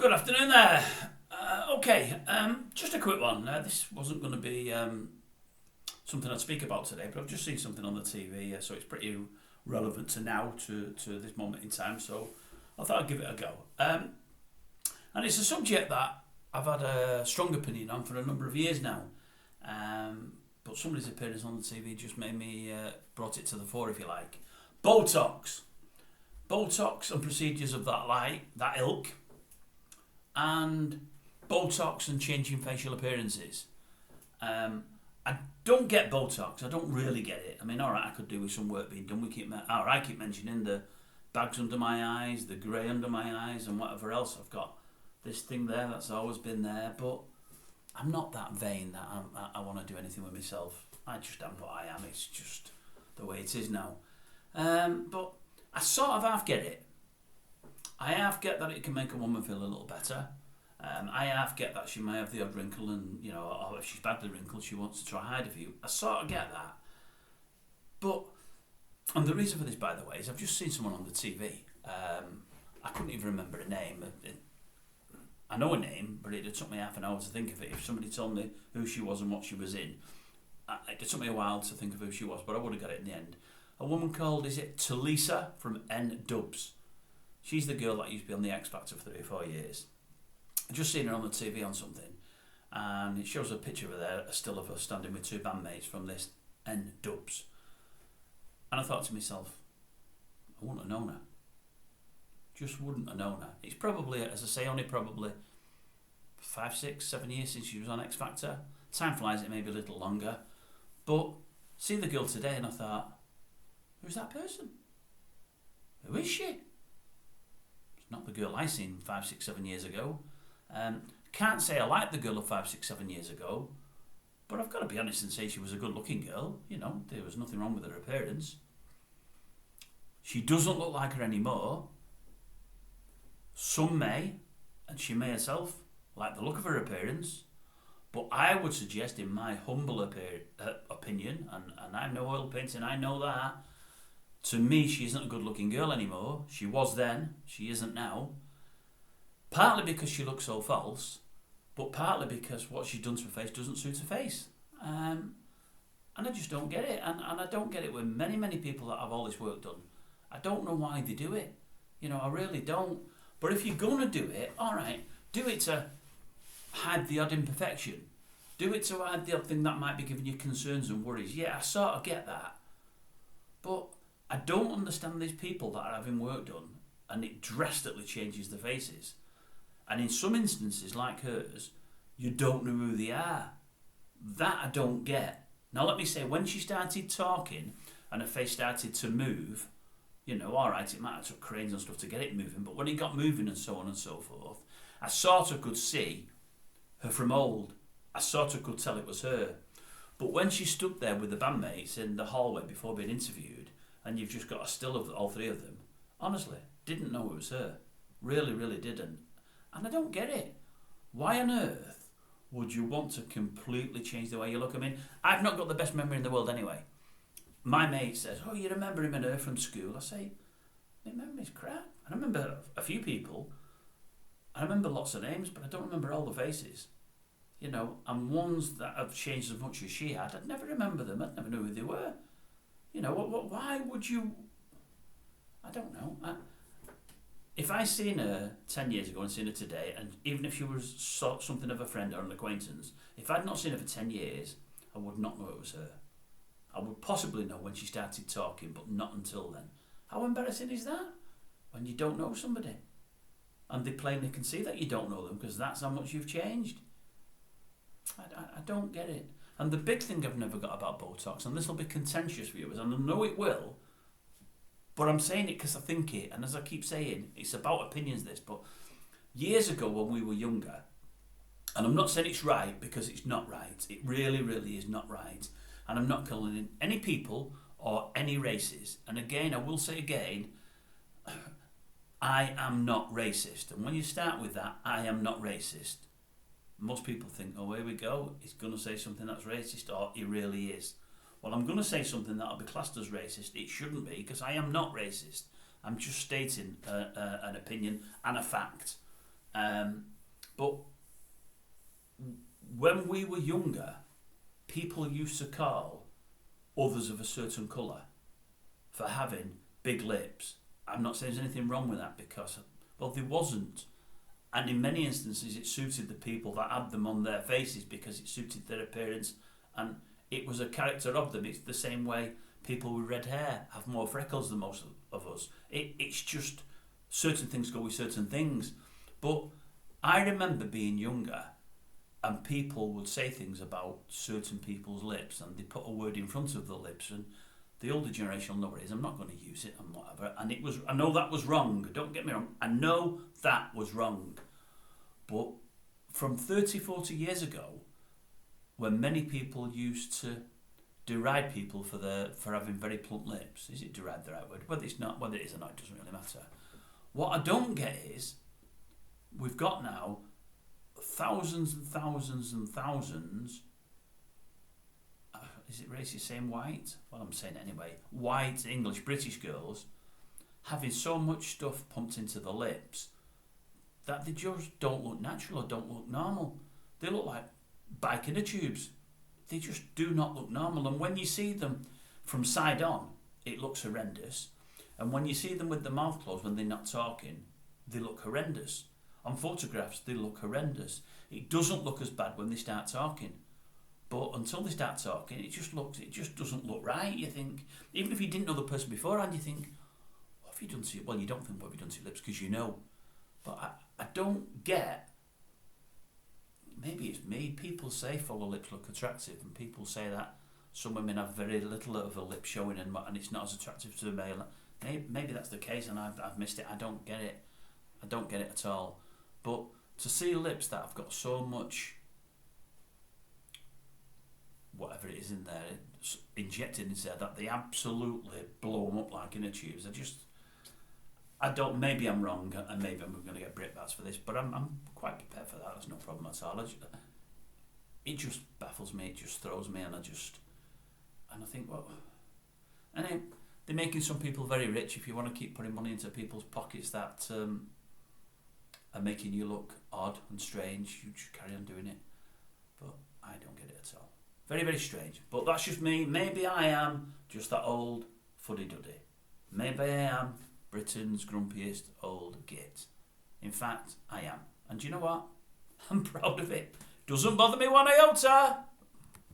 Good afternoon there. Just a quick one. This wasn't going to be something I'd speak about today, but I've just seen something on the TV, so it's pretty relevant to now, to this moment in time, so I thought I'd give it a go. And it's a subject that I've had a strong opinion on for a number of years now, but somebody's appearance on the TV just made me, brought it to the fore, if you like. BOTOX. BOTOX and procedures of that ilk, and BOTOX and changing facial appearances. I don't get BOTOX. I don't really get it. I mean, all right, I could do with some work being done. I keep mentioning the bags under my eyes, the grey under my eyes, and whatever else. I've got this thing there that's always been there, but I'm not that vain that I want to do anything with myself. I just am what I am. It's just the way it is now. But I sort of half get it. I half get that it can make a woman feel a little better. I half get that she may have the odd wrinkle, and or if she's badly wrinkled, she wants to try hide a few. I sort of get that. But, and the reason for this, by the way, is I've just seen someone on the TV. I couldn't even remember a name. I know a name, but it took me half an hour to think of it. If somebody told me who she was and what she was in, it took me a while to think of who she was, but I would have got it in the end. A woman called, is it Talisa from Dubz? She's the girl that used to be on the X Factor for 3 or 4 years. I just seen her on the TV on something, and it shows a picture of her there, a still of her standing with 2 bandmates from this Dubz. And I thought to myself, I wouldn't have known her. Just wouldn't have known her. It's probably, as I say, only probably 5, 6, 7 years since she was on X Factor. Time flies, it may be a little longer. But see the girl today, and I thought, who's that person? Who is she? It's not the girl I seen 5, 6, 7 years ago. Can't say I liked the girl of 5, 6, 7 years ago, but I've got to be honest and say she was a good-looking girl. There was nothing wrong with her appearance. She doesn't look like her anymore. Some may, and she may herself, like the look of her appearance, but I would suggest, in my humble opinion, and I'm no oil painting, I know that, to me she isn't a good-looking girl anymore. She was then, she isn't now. Partly because she looks so false, but partly because what she's done to her face doesn't suit her face. And I just don't get it. And I don't get it with many, many people that have all this work done. I don't know why they do it. I really don't. But if you're going to do it, all right, do it to hide the odd imperfection. Do it to hide the odd thing that might be giving you concerns and worries. Yeah, I sort of get that. But I don't understand these people that are having work done and it drastically changes their faces. And in some instances, like hers, you don't know who they are. That I don't get. Now let me say, when she started talking and her face started to move, alright, it might have took cranes and stuff to get it moving, but when it got moving and so on and so forth, I sort of could see her from old. I sort of could tell it was her. But when she stood there with the bandmates in the hallway before being interviewed, and you've just got a still of all 3 of them, honestly, didn't know it was her. Really, really didn't. And I don't get it. Why on earth would you want to completely change the way you look? I mean, I've not got the best memory in the world anyway. My mate says, oh, you remember him and her from school? I say, my memory's crap. I remember a few people. I remember lots of names, but I don't remember all the faces. And ones that have changed as much as she had, I'd never remember them. I'd never know who they were. Why would you? I don't know. If I seen her 10 years ago and seen her today, and even if she was something of a friend or an acquaintance, if I'd not seen her for 10 years, I would not know it was her. I would possibly know when she started talking, but not until then. How embarrassing is that? When you don't know somebody. And they plainly can see that you don't know them, because that's how much you've changed. I don't get it. And the big thing I've never got about BOTOX, and this will be contentious for viewers, and I know it will, but I'm saying it because I think it, and as I keep saying, it's about opinions this, but years ago when we were younger, and I'm not saying it's right because it's not right, it really, really is not right, and I'm not calling in any people or any races, and again, I will say again, I am not racist, and when you start with that, I am not racist, most people think, oh, here we go, he's going to say something that's racist, or he really is. Well, I'm going to say something that'll be classed as racist. It shouldn't be, because I am not racist. I'm just stating an opinion and a fact. But when we were younger, people used to call others of a certain colour for having big lips. I'm not saying there's anything wrong with that because, well, there wasn't. And in many instances, it suited the people that had them on their faces because it suited their appearance and it was a character of them. It's the same way people with red hair have more freckles than most of us. It's just certain things go with certain things. But I remember being younger and people would say things about certain people's lips and they put a word in front of the lips and the older generation will know what it is. I'm not going to use it and whatever. And it was, I know that was wrong. Don't get me wrong. I know that was wrong. But from 30, 40 years ago, when many people used to deride people for having very plump lips, is it deride the right word? Whether it's not, whether it is or not, it doesn't really matter. What I don't get is, we've got now thousands and thousands and thousands. Is it racist saying white? Well, I'm saying it anyway. White English British girls having so much stuff pumped into the lips that they just don't look natural or don't look normal. They look like bike inner tubes. They just do not look normal. And when you see them from side on, it looks horrendous. And when you see them with the mouth closed when they're not talking, they look horrendous. On photographs, they look horrendous. It doesn't look as bad when they start talking. But until they start talking, it just doesn't look right. You think, even if you didn't know the person beforehand, you think, what have you done to your, well, you don't think what have you done to your lips because you know. But I don't get, maybe it's me, people say fuller lips look attractive and people say that some women have very little of a lip showing and it's not as attractive to a male. Maybe that's the case and I've missed it. I don't get it. I don't get it at all. But to see lips that have got so much whatever it is in there injected into there that they absolutely blow them up like inner tubes, maybe I'm wrong and maybe I'm going to get brickbats for this, but I'm quite prepared for that. That's no problem at all. It just baffles me. It just throws me, and I think, well, and they're making some people very rich. If you want to keep putting money into people's pockets that are making you look odd and strange, you just carry on doing it. But I don't get it at all. Very, very strange. But that's just me. Maybe I am just that old fuddy-duddy. Maybe I am Britain's grumpiest old git. In fact, I am. And do you know what? I'm proud of it. Doesn't bother me one iota.